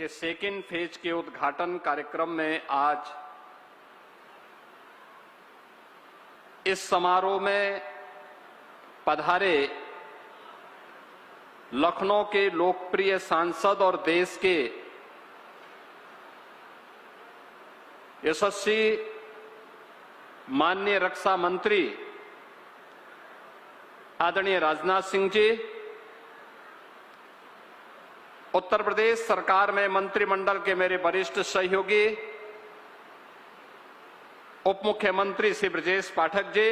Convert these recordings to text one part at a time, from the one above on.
के second phase के उद्घाटन कार्यक्रम में आज इस समारोह में पधारे लखनऊ के लोकप्रिय सांसद और देश के यशस्वी माननीय रक्षा मंत्री आदरणीय राजनाथ सिंह जी, उत्तर प्रदेश सरकार में मंत्रिमंडल के मेरे वरिष्ठ सहयोगी उप मुख्यमंत्री श्री ब्रजेश पाठक जी,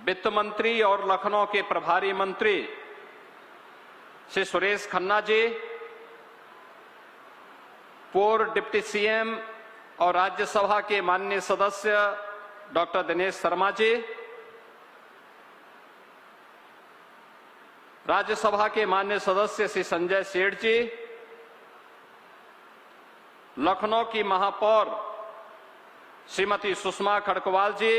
वित्त मंत्री और लखनऊ के प्रभारी मंत्री श्री सुरेश खन्ना जी, पूर्व डिप्टी सीएम और राज्यसभा के माननीय सदस्य डॉक्टर दिनेश शर्मा जी, राज्यसभा के माननीय सदस्य श्री संजय सेठ जी, लखनऊ की महापौर श्रीमती सुषमा खड़कवाल जी,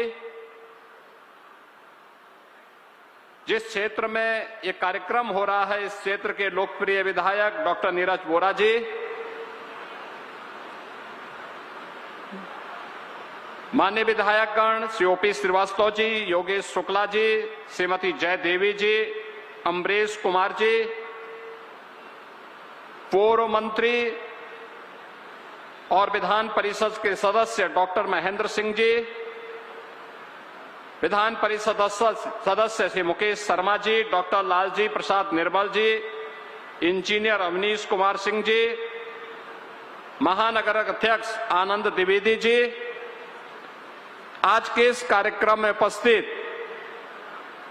जिस क्षेत्र में ये कार्यक्रम हो रहा है इस क्षेत्र के लोकप्रिय विधायक डॉक्टर नीरज वोरा जी, माननीय विधायकगण श्री ओपी श्रीवास्तव जी, योगेश शुक्ला जी, श्रीमती जय देवी जी, अमरीश कुमार जी, पूर्व मंत्री और विधान परिषद के सदस्य डॉक्टर महेंद्र सिंह जी, विधान परिषद सदस्य श्री मुकेश शर्मा जी, डॉक्टर लालजी प्रसाद निर्मल जी, इंजीनियर अवनीश कुमार सिंह जी, महानगर अध्यक्ष आनंद द्विवेदी जी, आज के इस कार्यक्रम में उपस्थित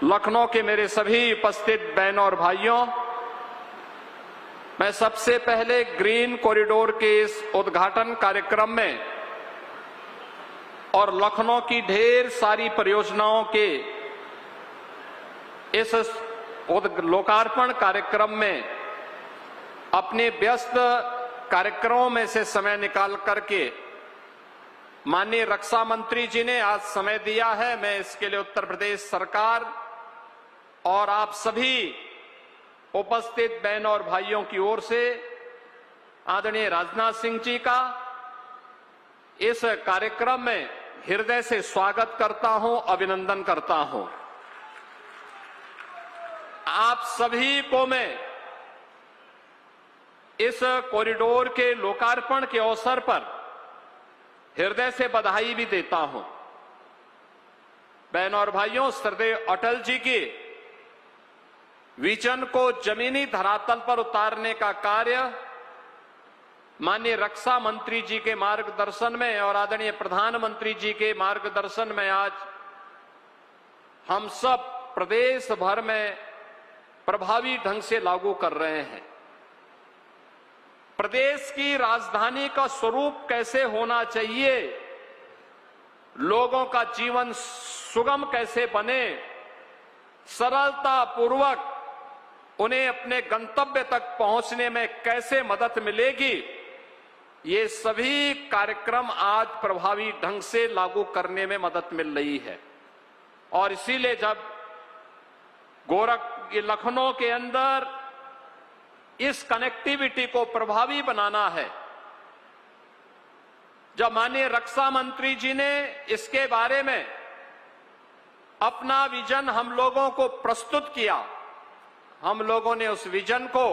लखनऊ के मेरे सभी उपस्थित बहनों और भाइयों, मैं सबसे पहले ग्रीन कॉरिडोर के इस उद्घाटन कार्यक्रम में और लखनऊ की ढेर सारी परियोजनाओं के इस लोकार्पण कार्यक्रम में अपने व्यस्त कार्यक्रमों में से समय निकाल करके माननीय रक्षा मंत्री जी ने आज समय दिया है। मैं इसके लिए उत्तर प्रदेश सरकार और आप सभी उपस्थित बहनों और भाइयों की ओर से आदरणीय राजनाथ सिंह जी का इस कार्यक्रम में हृदय से स्वागत करता हूं, अभिनंदन करता हूं। आप सभी को मैं इस कॉरिडोर के लोकार्पण के अवसर पर हृदय से बधाई भी देता हूं। बहनों और भाइयों, श्रद्धेय अटल जी की विजन को जमीनी धरातल पर उतारने का कार्य माननीय रक्षा मंत्री जी के मार्गदर्शन में और आदरणीय प्रधानमंत्री जी के मार्गदर्शन में आज हम सब प्रदेश भर में प्रभावी ढंग से लागू कर रहे हैं। प्रदेश की राजधानी का स्वरूप कैसे होना चाहिए, लोगों का जीवन सुगम कैसे बने, सरलता पूर्वक उन्हें अपने गंतव्य तक पहुंचने में कैसे मदद मिलेगी, ये सभी कार्यक्रम आज प्रभावी ढंग से लागू करने में मदद मिल रही है। और इसीलिए जब लखनऊ के अंदर इस कनेक्टिविटी को प्रभावी बनाना है, जब माननीय रक्षा मंत्री जी ने इसके बारे में अपना विजन हम लोगों को प्रस्तुत किया, हम लोगों ने उस विजन को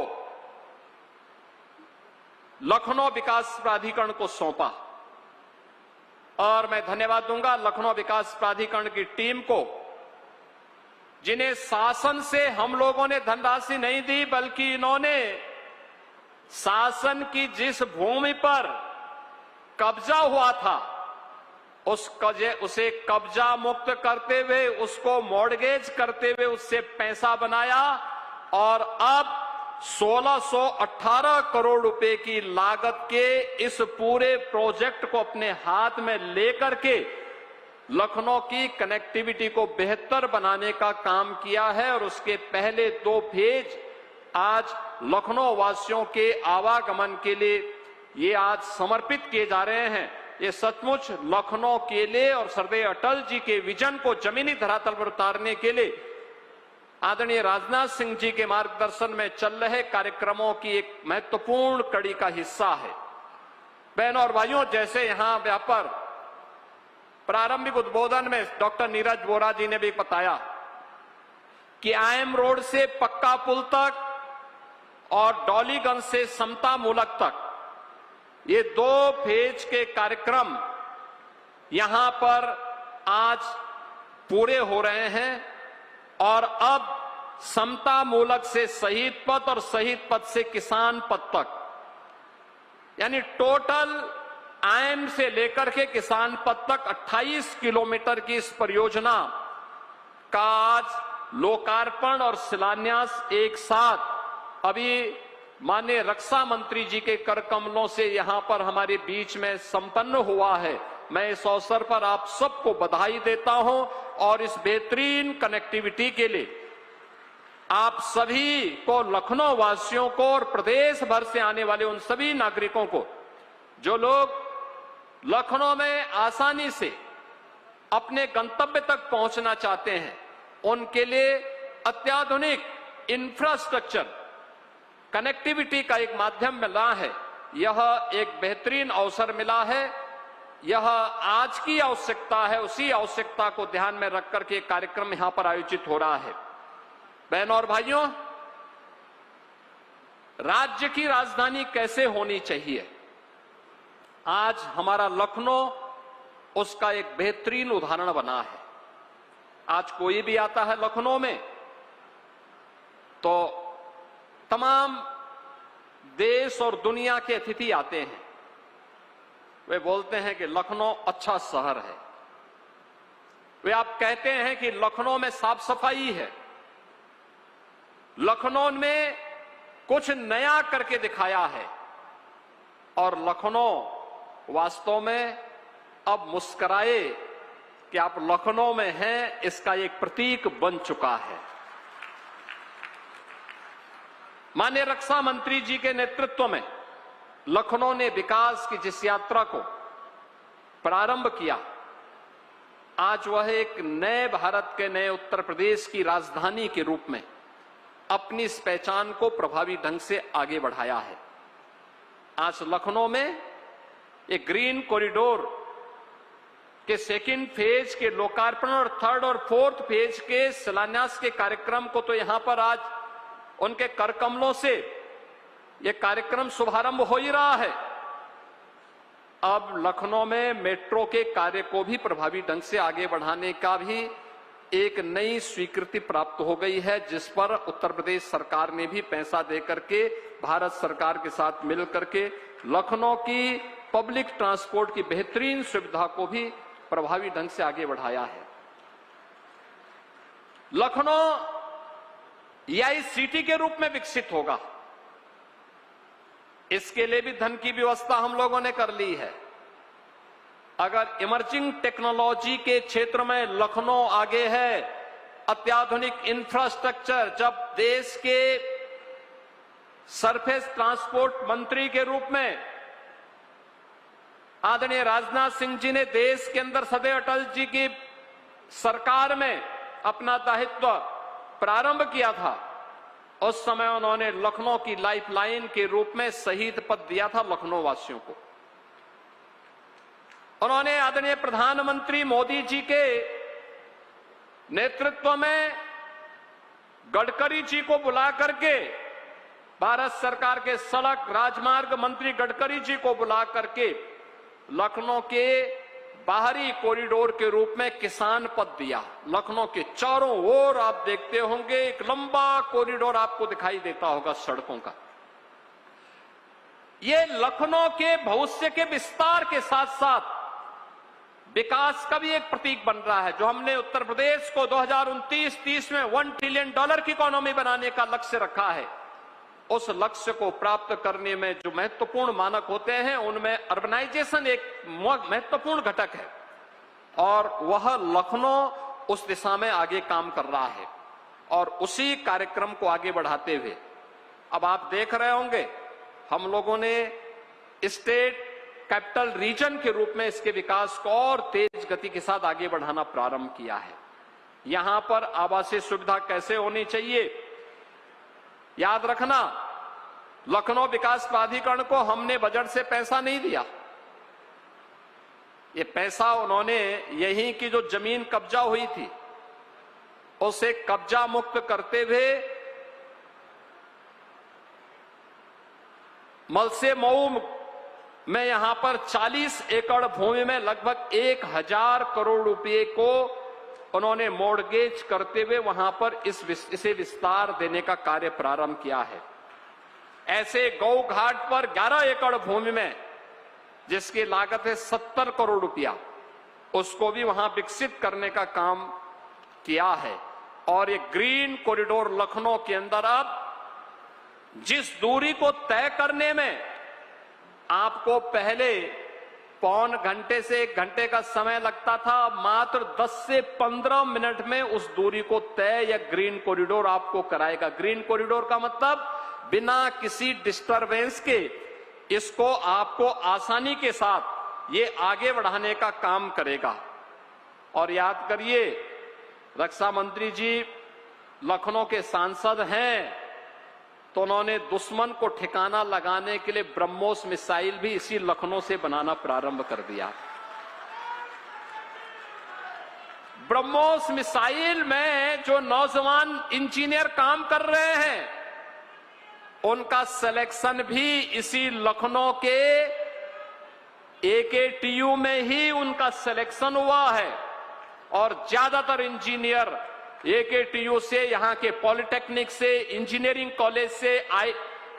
लखनऊ विकास प्राधिकरण को सौंपा। और मैं धन्यवाद दूंगा लखनऊ विकास प्राधिकरण की टीम को, जिन्हें शासन से हम लोगों ने धनराशि नहीं दी, बल्कि इन्होंने शासन की जिस भूमि पर कब्जा हुआ था उसे कब्जा मुक्त करते हुए, उसको मॉर्गेज करते हुए उससे पैसा बनाया और अब 1618 करोड़ रुपए की लागत के इस पूरे प्रोजेक्ट को अपने हाथ में लेकर के लखनऊ की कनेक्टिविटी को बेहतर बनाने का काम किया है। और उसके पहले 2 फेज आज लखनऊ वासियों के आवागमन के लिए ये आज समर्पित किए जा रहे हैं। ये सचमुच लखनऊ के लिए और श्रद्धेय अटल जी के विजन को जमीनी धरातल पर उतारने के लिए आदरणीय राजनाथ सिंह जी के मार्गदर्शन में चल रहे कार्यक्रमों की एक महत्वपूर्ण कड़ी का हिस्सा है। बहनों और भाइयों, जैसे यहां व्यापार प्रारंभिक उद्बोधन में डॉक्टर नीरज वोरा जी ने भी बताया कि आईएम रोड से पक्का पुल तक और डॉलीगंज से समता मूलक तक ये 2 फेज के कार्यक्रम यहां पर आज पूरे हो रहे हैं और अब समता मूलक से शहीद पथ और शहीद पथ से किसान पथ तक, यानी टोटल आईएम से लेकर के किसान पथ तक 28 किलोमीटर की इस परियोजना का आज लोकार्पण और शिलान्यास एक साथ अभी माननीय रक्षा मंत्री जी के कर कमलों से यहां पर हमारे बीच में संपन्न हुआ है। मैं इस अवसर पर आप सबको बधाई देता हूं और इस बेहतरीन कनेक्टिविटी के लिए आप सभी को, लखनऊ वासियों को और प्रदेश भर से आने वाले उन सभी नागरिकों को जो लोग लखनऊ में आसानी से अपने गंतव्य तक पहुंचना चाहते हैं, उनके लिए अत्याधुनिक इंफ्रास्ट्रक्चर कनेक्टिविटी का एक माध्यम मिला है। यह एक बेहतरीन अवसर मिला है। यह आज की आवश्यकता है, उसी आवश्यकता को ध्यान में रख करके कार्यक्रम यहां पर आयोजित हो रहा है। बहनों और भाइयों, राज्य की राजधानी कैसे होनी चाहिए, आज हमारा लखनऊ उसका एक बेहतरीन उदाहरण बना है। आज कोई भी आता है लखनऊ में तो तमाम देश और दुनिया के अतिथि आते हैं। वे बोलते हैं कि लखनऊ अच्छा शहर है। वे आप कहते हैं कि लखनऊ में साफ सफाई है, लखनऊ में कुछ नया करके दिखाया है। और लखनऊ वास्तव में अब मुस्कुराए कि आप लखनऊ में हैं, इसका एक प्रतीक बन चुका है। माननीय रक्षा मंत्री जी के नेतृत्व में लखनऊ ने विकास की जिस यात्रा को प्रारंभ किया, आज वह एक नए भारत के, नए उत्तर प्रदेश की राजधानी के रूप में अपनी इस पहचान को प्रभावी ढंग से आगे बढ़ाया है। आज लखनऊ में एक ग्रीन कॉरिडोर के 2nd फेज के लोकार्पण और 3rd और 4th फेज के शिलान्यास के कार्यक्रम को तो यहां पर आज उनके कर कमलों से यह कार्यक्रम शुभारंभ हो ही रहा है। अब लखनऊ में मेट्रो के कार्य को भी प्रभावी ढंग से आगे बढ़ाने का भी एक नई स्वीकृति प्राप्त हो गई है, जिस पर उत्तर प्रदेश सरकार ने भी पैसा देकर के भारत सरकार के साथ मिल करके लखनऊ की पब्लिक ट्रांसपोर्ट की बेहतरीन सुविधा को भी प्रभावी ढंग से आगे बढ़ाया है। लखनऊ EI सिटी के रूप में विकसित होगा, इसके लिए भी धन की व्यवस्था हम लोगों ने कर ली है। अगर इमर्जिंग टेक्नोलॉजी के क्षेत्र में लखनऊ आगे है, अत्याधुनिक इंफ्रास्ट्रक्चर, जब देश के सरफेस ट्रांसपोर्ट मंत्री के रूप में आदरणीय राजनाथ सिंह जी ने देश के अंदर सदैव अटल जी की सरकार में अपना दायित्व प्रारंभ किया था, उस समय उन्होंने लखनऊ की लाइफलाइन के रूप में शहीद पथ दिया था लखनऊ वासियों को। उन्होंने आदरणीय प्रधानमंत्री मोदी जी के नेतृत्व में गडकरी जी को बुला करके, भारत सरकार के सड़क राजमार्ग मंत्री गडकरी जी को बुला करके लखनऊ के बाहरी कॉरिडोर के रूप में किसान पथ दिया। लखनऊ के चारों ओर आप देखते होंगे एक लंबा कॉरिडोर आपको दिखाई देता होगा सड़कों का। ये लखनऊ के भविष्य के विस्तार के साथ साथ विकास का भी एक प्रतीक बन रहा है। जो हमने उत्तर प्रदेश को 2029-30 में $1 ट्रिलियन की इकोनॉमी बनाने का लक्ष्य रखा है, उस लक्ष्य को प्राप्त करने में जो महत्वपूर्ण मानक होते हैं उनमें अर्बनाइजेशन एक महत्वपूर्ण घटक है और वह लखनऊ उस दिशा में आगे काम कर रहा है। और उसी कार्यक्रम को आगे बढ़ाते हुए अब आप देख रहे होंगे हम लोगों ने स्टेट कैपिटल रीजन के रूप में इसके विकास को और तेज गति के साथ आगे बढ़ाना प्रारंभ किया है। यहां पर आवासीय सुविधा कैसे होनी चाहिए। याद रखना, लखनऊ विकास प्राधिकरण को हमने बजट से पैसा नहीं दिया। ये पैसा उन्होंने यहीं की जो जमीन कब्जा हुई थी उसे कब्जा मुक्त करते हुए मलसे मऊ में यहां पर 40 एकड़ भूमि में लगभग 1000 करोड़ रुपए को उन्होंने मॉर्गेज करते हुए वहां पर इसे विस्तार देने का कार्य प्रारंभ किया है। ऐसे गौ घाट पर 11 एकड़ भूमि में जिसकी लागत है 70 करोड़ रुपया, उसको भी वहां विकसित करने का काम किया है। और ये ग्रीन कॉरिडोर लखनऊ के अंदर अब जिस दूरी को तय करने में आपको पहले पौन घंटे से 1 घंटे का समय लगता था, मात्र 10 से 15 मिनट में उस दूरी को तय या ग्रीन कॉरिडोर आपको कराएगा। ग्रीन कॉरिडोर का मतलब बिना किसी डिस्टरबेंस के इसको आपको आसानी के साथ ये आगे बढ़ाने का काम करेगा। और याद करिए, रक्षा मंत्री जी लखनऊ के सांसद हैं, तो उन्होंने दुश्मन को ठिकाना लगाने के लिए ब्रह्मोस मिसाइल भी इसी लखनऊ से बनाना प्रारंभ कर दिया। ब्रह्मोस मिसाइल में जो नौजवान इंजीनियर काम कर रहे हैं उनका सिलेक्शन भी इसी लखनऊ के AKTU में ही उनका सिलेक्शन हुआ है। और ज्यादातर इंजीनियर AKTU से, यहां के पॉलिटेक्निक से, इंजीनियरिंग कॉलेज से,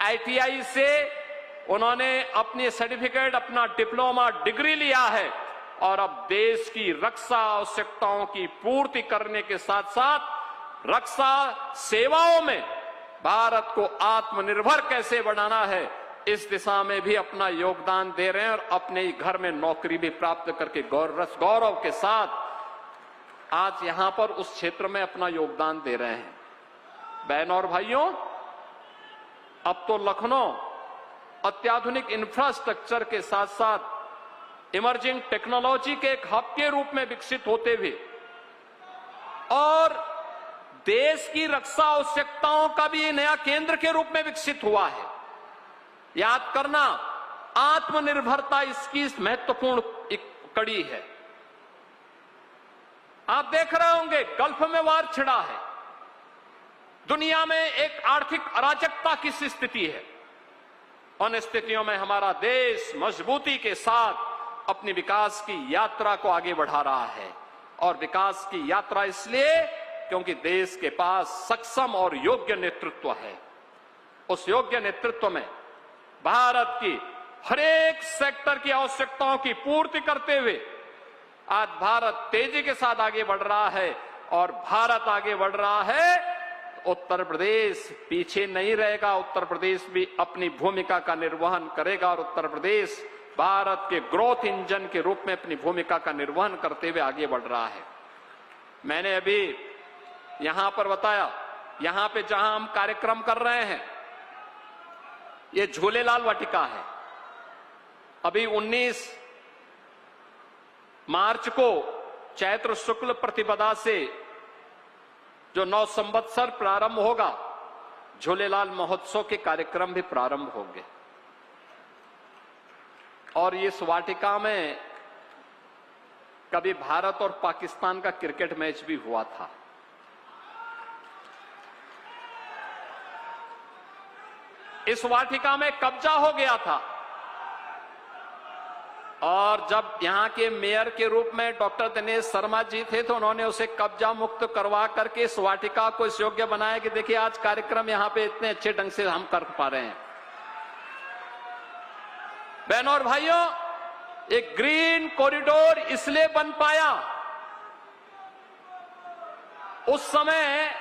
ITI से उन्होंने अपनी सर्टिफिकेट, अपना डिप्लोमा डिग्री लिया है। और अब देश की रक्षा आवश्यकताओं की पूर्ति करने के साथ साथ रक्षा सेवाओं में भारत को आत्मनिर्भर कैसे बनाना है, इस दिशा में भी अपना योगदान दे रहे हैं और अपने ही घर में नौकरी भी प्राप्त करके गौरव के साथ आज यहां पर उस क्षेत्र में अपना योगदान दे रहे हैं। बहनों और भाइयों, अब तो लखनऊ अत्याधुनिक इंफ्रास्ट्रक्चर के साथ साथ इमर्जिंग टेक्नोलॉजी के एक हब के रूप में विकसित होते हुए और देश की रक्षा आवश्यकताओं का भी नया केंद्र के रूप में विकसित हुआ है। याद करना, आत्मनिर्भरता इसकी महत्वपूर्ण एक कड़ी है। आप देख रहे होंगे, गल्फ में वार छिड़ा है, दुनिया में एक आर्थिक अराजकता की स्थिति है। उन स्थितियों में हमारा देश मजबूती के साथ अपनी विकास की यात्रा को आगे बढ़ा रहा है। और विकास की यात्रा इसलिए क्योंकि देश के पास सक्षम और योग्य नेतृत्व है। उस योग्य नेतृत्व में भारत की हर एक सेक्टर की आवश्यकताओं की पूर्ति करते हुए आज भारत तेजी के साथ आगे बढ़ रहा है। और भारत आगे बढ़ रहा है, उत्तर प्रदेश पीछे नहीं रहेगा। उत्तर प्रदेश भी अपनी भूमिका का निर्वहन करेगा और उत्तर प्रदेश भारत के ग्रोथ इंजन के रूप में अपनी भूमिका का निर्वहन करते हुए आगे बढ़ रहा है। मैंने अभी यहां पर बताया, यहां पे जहां हम कार्यक्रम कर रहे हैं ये झूलेलाल वाटिका है। अभी 19 मार्च को चैत्र शुक्ल प्रतिपदा से जो 9 संवत्सर प्रारंभ होगा, झूलेलाल महोत्सव के कार्यक्रम भी प्रारंभ होंगे। और इस वाटिका में कभी भारत और पाकिस्तान का क्रिकेट मैच भी हुआ था। इस वाटिका में कब्जा हो गया था और जब यहां के मेयर के रूप में डॉक्टर दिनेश शर्मा जी थे तो उन्होंने उसे कब्जा मुक्त करवा करके इस वाटिका को इस योग्य बनाया कि देखिए आज कार्यक्रम यहां पे इतने अच्छे ढंग से हम कर पा रहे हैं। बहनों और भाइयों, एक ग्रीन कॉरिडोर इसलिए बन पाया उस समय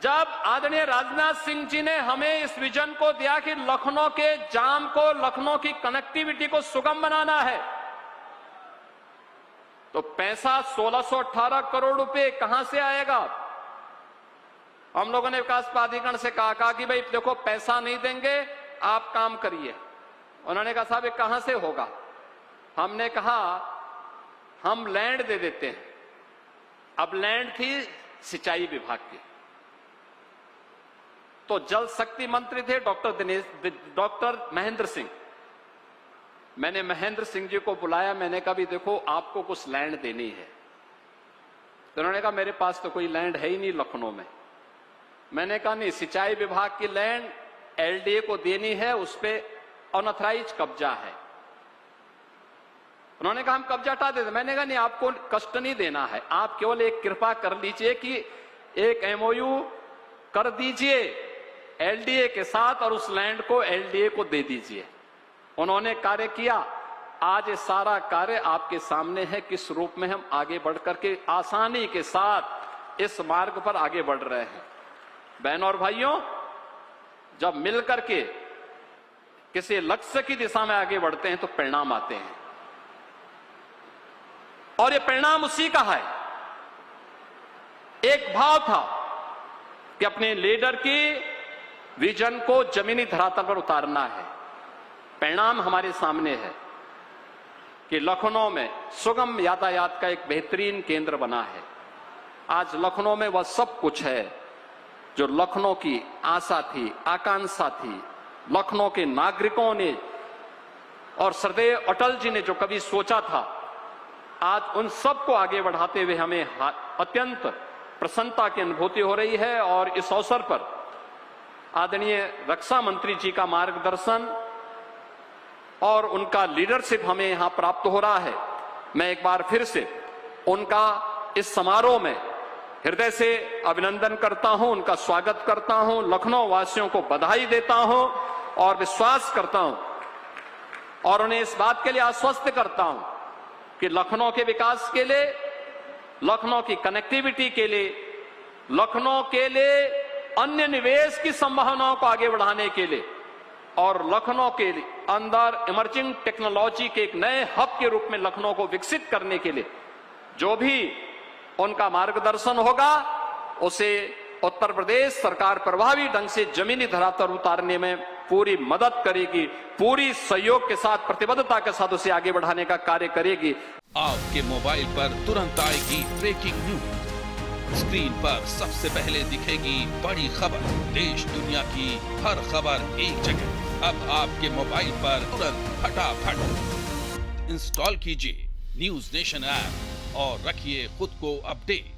जब आदरणीय राजनाथ सिंह जी ने हमें इस विजन को दिया कि लखनऊ के जाम को, लखनऊ की कनेक्टिविटी को सुगम बनाना है। तो पैसा 1618 करोड़ रुपए कहां से आएगा? हम लोगों ने विकास प्राधिकरण से कहा कि भाई देखो पैसा नहीं देंगे, आप काम करिए। उन्होंने कहा साहब ये कहां से होगा? हमने कहा हम लैंड दे देते हैं, अब लैंड थी सिंचाई विभाग की, तो जल शक्ति मंत्री थे डॉक्टर महेंद्र सिंह। मैंने महेंद्र सिंह जी को बुलाया, मैंने कहा भी देखो आपको कुछ लैंड देनी है। तो उन्होंने कहा मेरे पास तो कोई लैंड है ही नहीं लखनऊ में। मैंने कहा नहीं, सिंचाई विभाग की लैंड एलडीए को देनी है, उस पर अनऑथराइज कब्जा है। उन्होंने कहा हम कब्जा हटा देते। मैंने कहा नहीं, आपको कष्ट नहीं देना है, आप केवल एक कृपा कर लीजिए कि एक एमओयू कर दीजिए एलडीए के साथ और उस लैंड को एलडीए को दे दीजिए। उन्होंने कार्य किया। आज ये सारा कार्य आपके सामने है, किस रूप में हम आगे बढ़कर के आसानी के साथ इस मार्ग पर आगे बढ़ रहे हैं। बहनों और भाइयों, जब मिलकर के किसी लक्ष्य की दिशा में आगे बढ़ते हैं तो परिणाम आते हैं, और ये परिणाम उसी का है। एक भाव था कि अपने लीडर की विजन को जमीनी धरातल पर उतारना है। परिणाम हमारे सामने है कि लखनऊ में सुगम यातायात का एक बेहतरीन केंद्र बना है। आज लखनऊ में वह सब कुछ है जो लखनऊ की आशा थी, आकांक्षा थी, लखनऊ के नागरिकों ने और सरदेव अटल जी ने जो कभी सोचा था। आज उन सब को आगे बढ़ाते हुए हमें अत्यंत प्रसन्नता की अनुभूति हो रही है, और इस अवसर पर आदरणीय रक्षा मंत्री जी का मार्गदर्शन और उनका लीडरशिप हमें यहां प्राप्त हो रहा है। मैं एक बार फिर से उनका इस समारोह में हृदय से अभिनंदन करता हूं, उनका स्वागत करता हूं, लखनऊ वासियों को बधाई देता हूं और विश्वास करता हूं और उन्हें इस बात के लिए आश्वस्त करता हूं कि लखनऊ के विकास के लिए, लखनऊ की कनेक्टिविटी के लिए, लखनऊ के लिए अन्य निवेश की संभावनाओं को आगे बढ़ाने के लिए और लखनऊ के अंदर इमर्जिंग टेक्नोलॉजी के एक नए हब के रूप में लखनऊ को विकसित करने के लिए जो भी उनका मार्गदर्शन होगा, उसे उत्तर प्रदेश सरकार प्रभावी ढंग से जमीनी धरातल उतारने में पूरी मदद करेगी, पूरी सहयोग के साथ, प्रतिबद्धता के साथ उसे आगे बढ़ाने का कार्य करेगी। आपके मोबाइल पर तुरंत आएगी ब्रेकिंग न्यूज, स्क्रीन पर सबसे पहले दिखेगी बड़ी खबर, देश दुनिया की हर खबर एक जगह। अब आपके मोबाइल पर तुरंत फटाफट इंस्टॉल कीजिए न्यूज नेशन ऐप और रखिए खुद को अपडेट।